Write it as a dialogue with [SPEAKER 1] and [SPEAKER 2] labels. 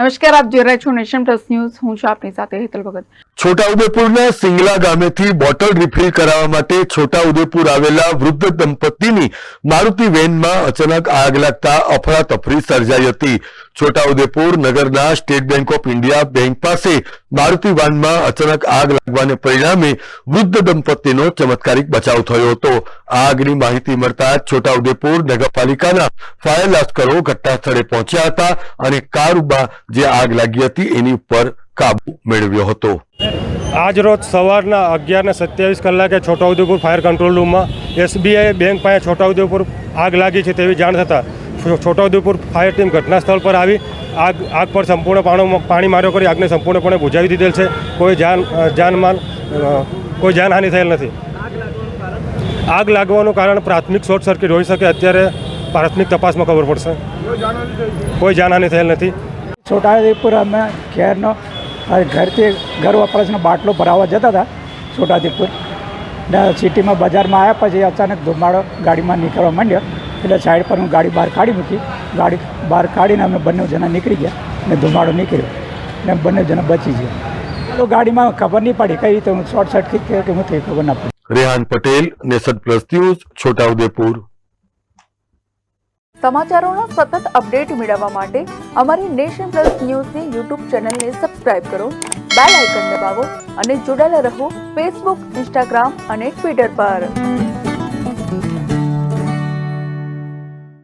[SPEAKER 1] નમસ્કાર, આપ જોઈ રહ્યા છો નેશન પ્લસ ન્યૂઝ. હું છું આપની સાથે હેતલ ભગત.
[SPEAKER 2] છોટાઉદેપુરના સિંગલા ગામેથી બોટલ રિફિલ કરાવવા માટે છોટાઉદેપુર આવેલા વૃદ્ધ દંપતીની મારુતિ વેનમાં અચાનક આગ લાગતા અફરાતફરી સર્જાઈ હતી. છોટાઉદેપુર નગરના state bank of India bank પાસે મારુતિ વાનમાં અચાનક આગ લાગવાને પરિણામે વૃદ્ધ દંપતીનો ચમત્કારિક બચાવ થયો હતો. આગની માહિતી મળતા છોટાઉદેપુર નગરપાલિકાના ફાયર લાશ્કરો ઘટના સ્થળે પહોંચ્યા હતા અને કારમાં જે આગ લાગી હતી એની ઉપર કાબુ મેળવ્યો હતો.
[SPEAKER 3] આજ રોજ સવારના 11:27 છોટાઉદેપુર ફાયર કંટ્રોલ રૂમમાં SBI બેંક પાસે છોટાઉદેપુર આગ લાગી છે તેવી જાણ થતાં છોટાઉદેપુર ફાયર ટીમ ઘટના સ્થળ પર આવી આગ પર સંપૂર્ણ પાણી માર્યો કરી આગને સંપૂર્ણપણે બુઝાવી દીધેલ છે. કોઈ જાનહાનિ થયેલ નથી. આગ લાગવાનું કારણ પ્રાથમિક શોર્ટ સર્કિટ હોઈ શકે. અત્યારે પ્રાથમિક તપાસમાં ખબર પડશે. કોઈ જાનહાનિ થયેલ નથી.
[SPEAKER 4] છોટાઉદેપુર અમે ઘેરનો ઘરથી ઘર વપરાશનો બાટલો ભરાવવા જતા હતા છોટાઉદેપુર સિટીમાં બજારમાં આવ્યા પછી અચાનક ધુમાડો ગાડીમાં નીકળવા માંડ્યો એટલે સાઈડ પર હું ગાડી બહાર કાઢી મૂકી. ગાડી બહાર કાઢીને અમે બંને જણા નીકળી ગયા અને ધુમાડો નીકળ્યો અને બંને જણા બચી ગયા. તો ગાડીમાં ખબર નહીં પડી કઈ રીતે હું શોર્ટ સર્કિટ કે હું થઈ ખબર ના પડી.
[SPEAKER 2] Rehan Patel, Nation Plus News, Chhota Udepur.
[SPEAKER 1] સમાચારોના સતત અપડેટ મેળવવા માટે અમારી નેશન પ્લસ ન્યૂઝની યુટ્યુબ ચેનલને સબસ્ક્રાઇબ કરો, બેલ આઇકન દબાવો અને જોડાયેલા રહો ફેસબુક, ઇન્સ્ટાગ્રામ અને ટ્વિટર પર.